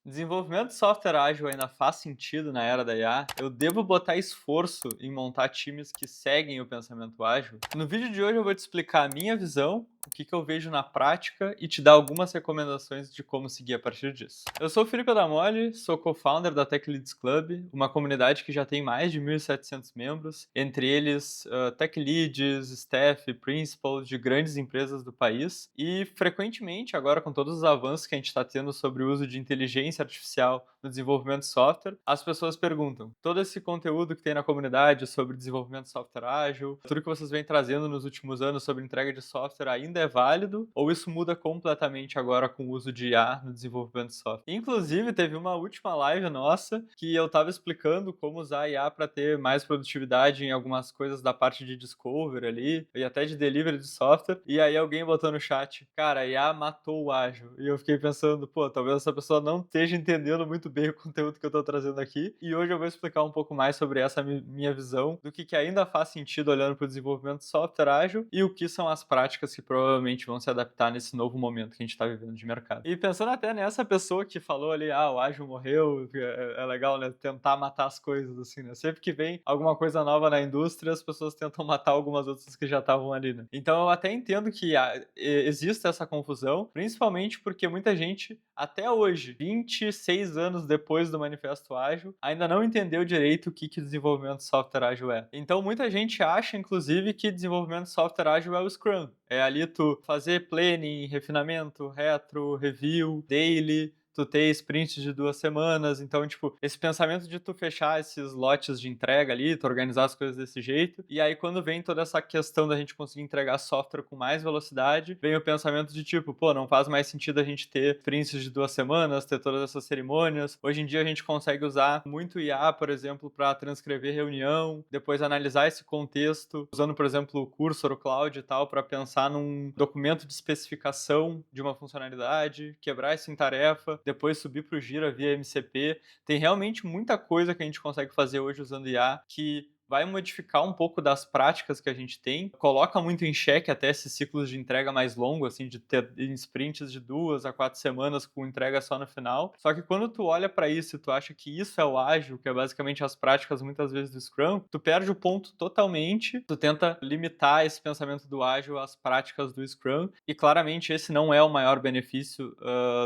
Desenvolvimento de software ágil ainda faz sentido na era da IA? Eu devo botar esforço em montar times que seguem o pensamento ágil? No vídeo de hoje eu vou te explicar a minha visão, o que eu vejo na prática e te dar algumas recomendações de como seguir a partir disso. Eu sou o Felipe Adamoli, sou co-founder da Tech Leads Club, uma comunidade que já tem mais de 1.700 membros, entre eles Tech Leads, staff, principals de grandes empresas do país. E frequentemente, agora com todos os avanços que a gente está tendo sobre o uso de inteligência artificial no desenvolvimento de software, as pessoas perguntam: todo esse conteúdo que tem na comunidade sobre desenvolvimento de software ágil, tudo que vocês vêm trazendo nos últimos anos sobre entrega de software ainda é válido? Ou isso muda completamente agora com o uso de IA no desenvolvimento de software? Inclusive, teve uma última live nossa que eu estava explicando como usar IA para ter mais produtividade em algumas coisas da parte de discovery ali e até de delivery de software. E aí alguém botou no chat: cara, a IA matou o ágil. E eu fiquei pensando, pô, talvez essa pessoa não esteja entendendo muito bem o conteúdo que eu tô trazendo aqui. E hoje eu vou explicar um pouco mais sobre essa minha visão do que ainda faz sentido olhando para o desenvolvimento de software ágil e o que são as práticas que provavelmente vão se adaptar nesse novo momento que a gente está vivendo de mercado. E pensando até nessa pessoa que falou ali: o ágil morreu, é legal, né, tentar matar as coisas, assim, né? Sempre que vem alguma coisa nova na indústria, as pessoas tentam matar algumas outras que já estavam ali, né? Então eu até entendo que existe essa confusão, principalmente porque muita gente, até hoje, 26 anos depois do Manifesto Ágil, ainda não entendeu direito o que desenvolvimento de software ágil é. Então muita gente acha, inclusive, que desenvolvimento de software ágil é o Scrum. É ali tu fazer planning, refinamento, retro, review, daily, tu ter sprints de 2 semanas. Então, tipo, esse pensamento de tu fechar esses lotes de entrega ali, tu organizar as coisas desse jeito. E aí, quando vem toda essa questão da gente conseguir entregar software com mais velocidade, vem o pensamento de tipo, pô, não faz mais sentido a gente ter sprints de 2 semanas, ter todas essas cerimônias. Hoje em dia a gente consegue usar muito IA, por exemplo, para transcrever reunião, depois analisar esse contexto, usando, por exemplo, o Cursor, o Cloud e tal, para pensar num documento de especificação de uma funcionalidade, quebrar isso em tarefa, depois subir para o Gira via MCP. Tem realmente muita coisa que a gente consegue fazer hoje usando IA que vai modificar um pouco das práticas que a gente tem, coloca muito em xeque até esses ciclos de entrega mais longos, assim, de ter sprints de 2 a 4 semanas com entrega só no final. Só que quando tu olha para isso e tu acha que isso é o ágil, que é basicamente as práticas muitas vezes do Scrum, tu perde o ponto totalmente, tu tenta limitar esse pensamento do ágil às práticas do Scrum, e claramente esse não é o maior benefício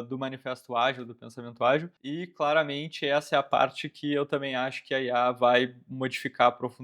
do manifesto ágil, do pensamento ágil, e claramente essa é a parte que eu também acho que a IA vai modificar profundamente,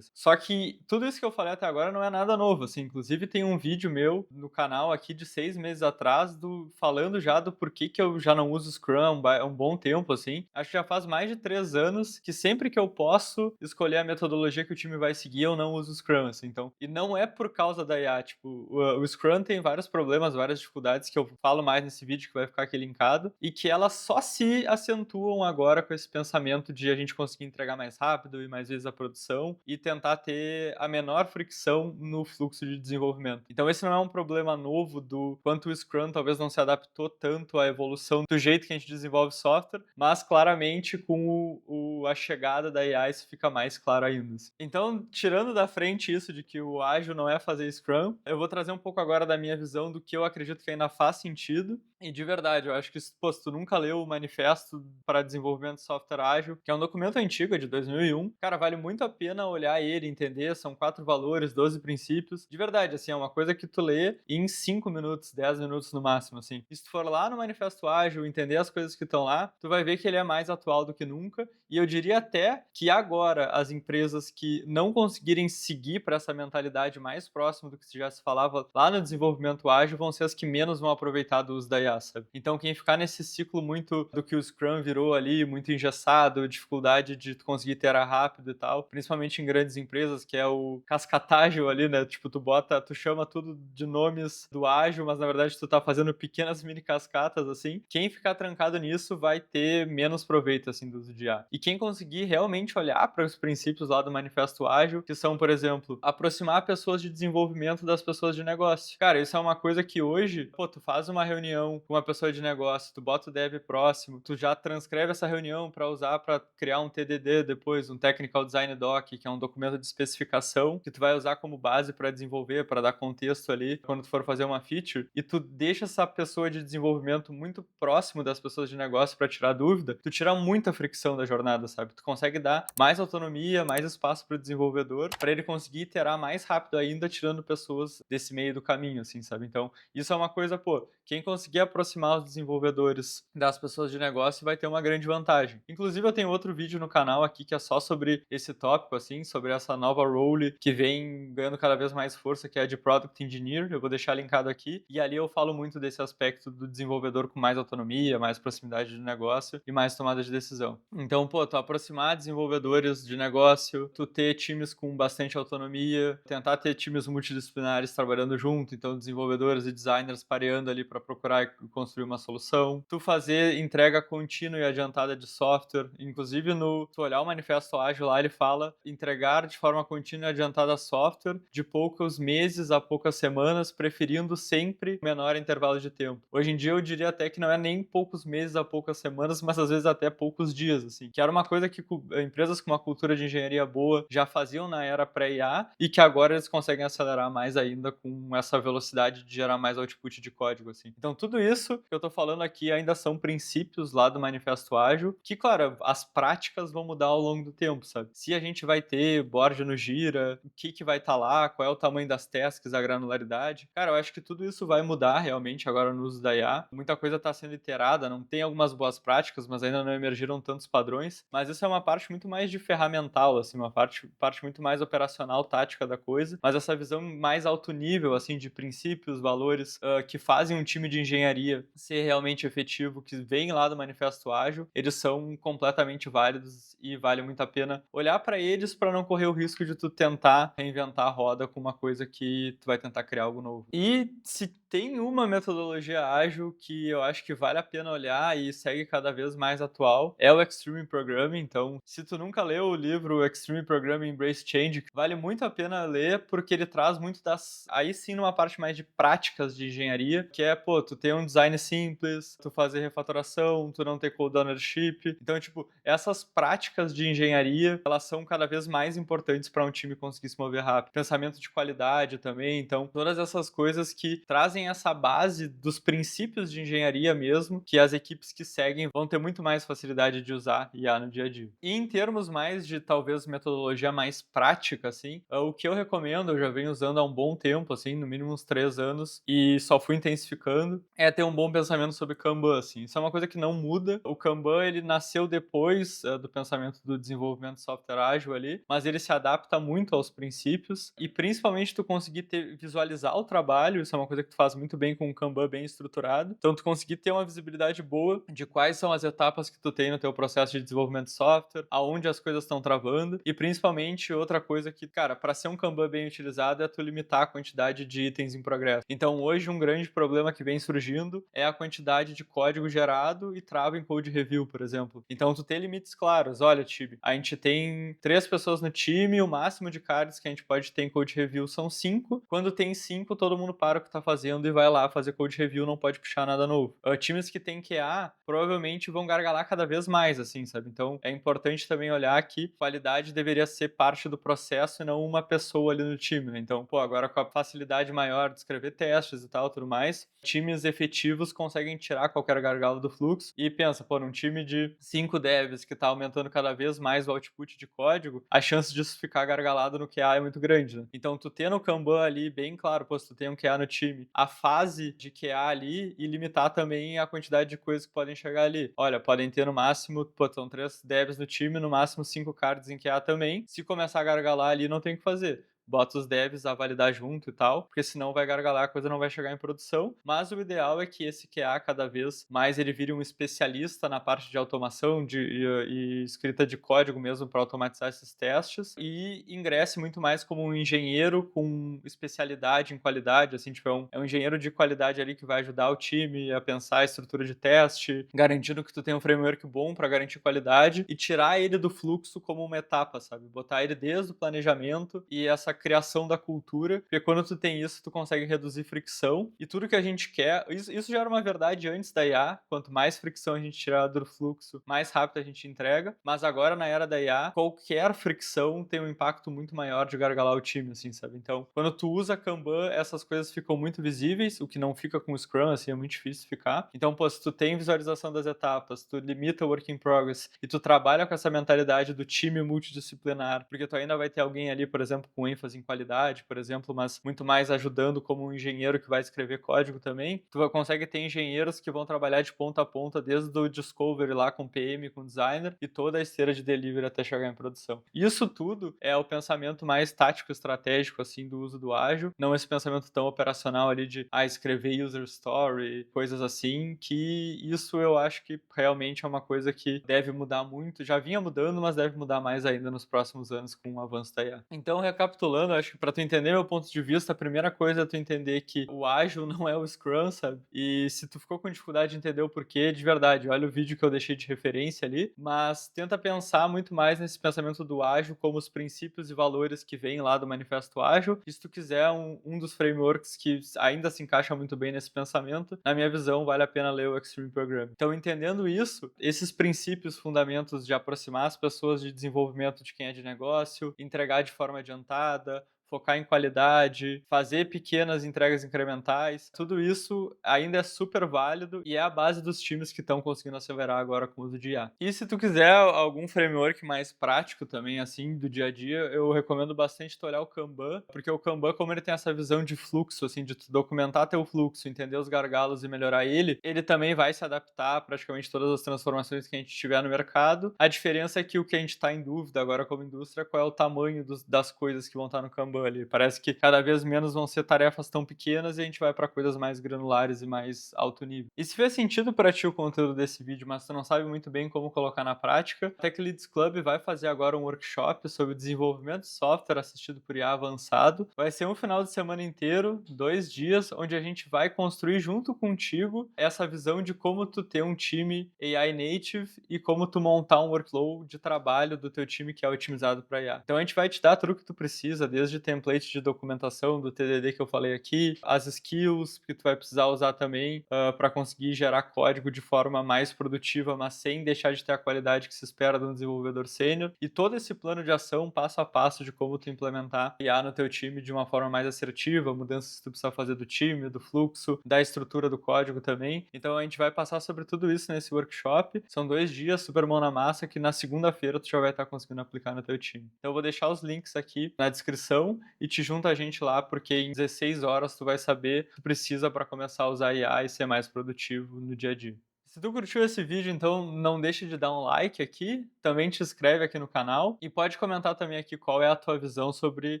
assim. Só que tudo isso que eu falei até agora não é nada novo, assim, inclusive tem um vídeo meu no canal aqui de 6 meses atrás falando já do porquê que eu já não uso Scrum há um bom tempo, assim. Acho que já faz mais de 3 anos que sempre que eu posso escolher a metodologia que o time vai seguir, eu não uso Scrum, assim, então. E não é por causa da IA, tipo, o Scrum tem vários problemas, várias dificuldades que eu falo mais nesse vídeo, que vai ficar aqui linkado, e que elas só se acentuam agora com esse pensamento de a gente conseguir entregar mais rápido e mais vezes a produção e tentar ter a menor fricção no fluxo de desenvolvimento. Então esse não é um problema novo do quanto o Scrum talvez não se adaptou tanto à evolução do jeito que a gente desenvolve software, mas claramente com a chegada da AI isso fica mais claro ainda. Então, tirando da frente isso de que o ágil não é fazer Scrum, eu vou trazer um pouco agora da minha visão do que eu acredito que ainda faz sentido. E de verdade, eu acho que, pô, se tu nunca leu o Manifesto para Desenvolvimento de Software Ágil, que é um documento antigo, é de 2001, cara, vale muito a pena olhar ele, entender, são 4 valores, 12 princípios. De verdade, assim, é uma coisa que tu lê em 5 minutos, 10 minutos no máximo, assim. E se tu for lá no Manifesto Ágil, entender as coisas que estão lá, tu vai ver que ele é mais atual do que nunca. E eu diria até que agora as empresas que não conseguirem seguir para essa mentalidade mais próxima do que já se falava lá no desenvolvimento ágil vão ser as que menos vão aproveitar do uso da IA, sabe? Então quem ficar nesse ciclo muito do que o Scrum virou ali, muito engessado, dificuldade de tu conseguir iterar rápido e tal, principalmente em grandes empresas, que é o cascatágil ali, né? Tipo, tu chama tudo de nomes do ágil, mas na verdade tu tá fazendo pequenas mini cascatas, assim. Quem ficar trancado nisso vai ter menos proveito, assim, do uso de IA. E quem conseguir realmente olhar para os princípios lá do Manifesto Ágil, que são, por exemplo, aproximar pessoas de desenvolvimento das pessoas de negócio. Cara, isso é uma coisa que hoje, pô, tu faz uma reunião com uma pessoa de negócio, tu bota o dev próximo, tu já transcreve essa reunião para usar para criar um TDD depois, um Technical Design Doc, estoque, que é um documento de especificação que tu vai usar como base para desenvolver, para dar contexto ali quando tu for fazer uma feature, e tu deixa essa pessoa de desenvolvimento muito próximo das pessoas de negócio para tirar dúvida, tu tira muita fricção da jornada, sabe? Tu consegue dar mais autonomia, mais espaço para o desenvolvedor, para ele conseguir iterar mais rápido ainda, tirando pessoas desse meio do caminho, assim, sabe? Então, isso é uma coisa, pô, quem conseguir aproximar os desenvolvedores das pessoas de negócio vai ter uma grande vantagem. Inclusive, eu tenho outro vídeo no canal aqui que é só sobre esse tópico, assim, sobre essa nova role que vem ganhando cada vez mais força, que é a de Product Engineer. Eu vou deixar linkado aqui. E ali eu falo muito desse aspecto do desenvolvedor com mais autonomia, mais proximidade de negócio e mais tomada de decisão. Então, pô, tu aproximar desenvolvedores de negócio, tu ter times com bastante autonomia, tentar ter times multidisciplinares trabalhando junto, então desenvolvedores e designers pareando ali para procurar e construir uma solução. Tu fazer entrega contínua e adiantada de software, inclusive no tu olhar o manifesto ágil lá, ele fala entregar de forma contínua e adiantada software de poucos meses a poucas semanas, preferindo sempre menor intervalo de tempo. Hoje em dia eu diria até que não é nem poucos meses a poucas semanas, mas às vezes até poucos dias, assim, que era uma coisa que empresas com uma cultura de engenharia boa já faziam na era pré-IA e que agora eles conseguem acelerar mais ainda com essa velocidade de gerar mais output de código, assim. Então tudo isso que eu tô falando aqui ainda são princípios lá do manifesto ágil, que, claro, as práticas vão mudar ao longo do tempo, sabe? Se a gente vai ter board no Gira, o que vai estar lá, qual é o tamanho das tasks, a granularidade. Cara, eu acho que tudo isso vai mudar realmente agora no uso da IA. Muita coisa está sendo iterada, não tem algumas boas práticas, mas ainda não emergiram tantos padrões. Mas isso é uma parte muito mais de ferramental, assim, uma parte muito mais operacional, tática da coisa. Mas essa visão mais alto nível, assim, de princípios, valores, que fazem um time de engenharia ser realmente efetivo, que vem lá do Manifesto Ágil, eles são completamente válidos e vale muito a pena olhar para eles para não correr o risco de tu tentar reinventar a roda com uma coisa que tu vai tentar criar algo novo. E se tem uma metodologia ágil que eu acho que vale a pena olhar e segue cada vez mais atual, é o Extreme Programming. Então, se tu nunca leu o livro Extreme Programming Embrace Change, vale muito a pena ler, porque ele traz muito aí sim numa parte mais de práticas de engenharia, que é, pô, tu ter um design simples, tu fazer refatoração, tu não ter code ownership. Então, tipo, essas práticas de engenharia, elas são cada vez mais importantes para um time conseguir se mover rápido. Pensamento de qualidade também. Então, todas essas coisas que trazem essa base dos princípios de engenharia mesmo, que as equipes que seguem vão ter muito mais facilidade de usar IA no dia a dia. E em termos mais de, talvez, metodologia mais prática, assim, o que eu recomendo, eu já venho usando há um bom tempo, assim, no mínimo uns 3 anos, e só fui intensificando, é ter um bom pensamento sobre Kanban, assim. Isso é uma coisa que não muda. O Kanban, ele nasceu depois do pensamento do desenvolvimento de software ágil ali, mas ele se adapta muito aos princípios, e principalmente tu conseguir visualizar o trabalho, isso é uma coisa que tu faz muito bem com um Kanban bem estruturado. Então, tu conseguir ter uma visibilidade boa de quais são as etapas que tu tem no teu processo de desenvolvimento de software, aonde as coisas estão travando, e principalmente outra coisa que, cara, para ser um Kanban bem utilizado é tu limitar a quantidade de itens em progresso. Então, hoje um grande problema que vem surgindo é a quantidade de código gerado e trava em code review, por exemplo. Então, tu ter limites claros. Olha, time, a gente tem 3 pessoas no time, o máximo de cards que a gente pode ter em code review são 5. Quando tem 5, todo mundo para o que tá fazendo e vai lá fazer code review, não pode puxar nada novo. Times que tem QA provavelmente vão gargalar cada vez mais, assim, sabe? Então, é importante também olhar que qualidade deveria ser parte do processo e não uma pessoa ali no time, né? Então, pô, agora com a facilidade maior de escrever testes e tal, tudo mais, times efetivos conseguem tirar qualquer gargalo do fluxo. E pensa, pô, num time de 5 devs que tá aumentando cada vez mais o output de código, a chance disso ficar gargalado no QA é muito grande, né? Então, tu ter no Kanban ali bem claro, pô, se tu tem um QA no time, a fase de QA ali e limitar também a quantidade de coisas que podem chegar ali. Olha, podem ter no máximo, pô, estão 3 devs no time, no máximo 5 cards em QA também. Se começar a gargalar ali, não tem o que fazer. Bota os devs a validar junto e tal, porque senão vai gargalar, a coisa não vai chegar em produção. Mas o ideal é que esse QA cada vez mais ele vire um especialista na parte de automação e escrita de código mesmo para automatizar esses testes e ingresse muito mais como um engenheiro com especialidade em qualidade, assim, tipo, é um engenheiro de qualidade ali que vai ajudar o time a pensar a estrutura de teste, garantindo que tu tem um framework bom para garantir qualidade e tirar ele do fluxo como uma etapa, sabe? Botar ele desde o planejamento e essa criação da cultura, porque quando tu tem isso, tu consegue reduzir fricção, e tudo que a gente quer, isso já era uma verdade antes da IA, quanto mais fricção a gente tirar do fluxo, mais rápido a gente entrega, mas agora na era da IA, qualquer fricção tem um impacto muito maior de gargalar o time, assim, sabe? Então, quando tu usa Kanban, essas coisas ficam muito visíveis, o que não fica com o Scrum, assim, é muito difícil ficar. Então, pô, se tu tem visualização das etapas, tu limita o work in progress e tu trabalha com essa mentalidade do time multidisciplinar, porque tu ainda vai ter alguém ali, por exemplo, com ênfase em qualidade, por exemplo, mas muito mais ajudando como um engenheiro que vai escrever código também, tu consegue ter engenheiros que vão trabalhar de ponta a ponta desde o discovery lá com PM, com designer e toda a esteira de delivery até chegar em produção. Isso tudo é o pensamento mais tático estratégico assim do uso do ágil, não esse pensamento tão operacional ali de escrever user story, coisas assim, que isso eu acho que realmente é uma coisa que deve mudar muito, já vinha mudando, mas deve mudar mais ainda nos próximos anos com o avanço da IA. Então, recapitulando, acho que para tu entender meu ponto de vista, a primeira coisa é tu entender que o ágil não é o Scrum, sabe? E se tu ficou com dificuldade de entender o porquê, de verdade, olha o vídeo que eu deixei de referência ali, mas tenta pensar muito mais nesse pensamento do ágil como os princípios e valores que vêm lá do Manifesto Ágil. E se tu quiser um dos frameworks que ainda se encaixa muito bem nesse pensamento, na minha visão, vale a pena ler o Extreme Programming. Então, entendendo isso, esses princípios, fundamentos de aproximar as pessoas de desenvolvimento de quem é de negócio, entregar de forma adiantada, focar em qualidade, fazer pequenas entregas incrementais, tudo isso ainda é super válido e é a base dos times que estão conseguindo acelerar agora com o uso de IA. E se tu quiser algum framework mais prático também, assim, do dia a dia, eu recomendo bastante tu olhar o Kanban, porque o Kanban, como ele tem essa visão de fluxo, assim, de tu documentar teu fluxo, entender os gargalos e melhorar ele também vai se adaptar a praticamente todas as transformações que a gente tiver no mercado. A diferença é que o que a gente está em dúvida agora como indústria é qual é o tamanho das coisas que vão estar no Kanban ali. Parece que cada vez menos vão ser tarefas tão pequenas e a gente vai para coisas mais granulares e mais alto nível. E se fez sentido para ti o conteúdo desse vídeo, mas tu não sabe muito bem como colocar na prática, a Tech Leads Club vai fazer agora um workshop sobre desenvolvimento de software assistido por IA avançado. Vai ser um final de semana inteiro, 2 dias, onde a gente vai construir junto contigo essa visão de como tu ter um time AI native e como tu montar um workflow de trabalho do teu time que é otimizado para IA. Então a gente vai te dar tudo o que tu precisa, desde template de documentação do TDD que eu falei aqui, as skills que tu vai precisar usar também para conseguir gerar código de forma mais produtiva, mas sem deixar de ter a qualidade que se espera de um desenvolvedor sênior, e todo esse plano de ação passo a passo de como tu implementar IA no teu time de uma forma mais assertiva, mudanças que tu precisa fazer do time, do fluxo, da estrutura do código também. Então a gente vai passar sobre tudo isso nesse workshop. São 2 dias super mão na massa que na segunda-feira tu já vai estar conseguindo aplicar no teu time. Então eu vou deixar os links aqui na descrição e te junta a gente lá, porque em 16 horas tu vai saber o que tu precisa para começar a usar IA e ser mais produtivo no dia a dia. Se tu curtiu esse vídeo, então não deixe de dar um like aqui, também te inscreve aqui no canal e pode comentar também aqui qual é a tua visão sobre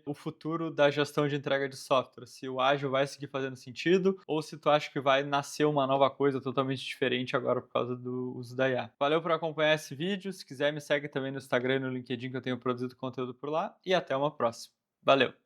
o futuro da gestão de entrega de software, se o ágil vai seguir fazendo sentido ou se tu acha que vai nascer uma nova coisa totalmente diferente agora por causa do uso da IA. Valeu por acompanhar esse vídeo, se quiser me segue também no Instagram e no LinkedIn que eu tenho produzido conteúdo por lá e até uma próxima. Valeu!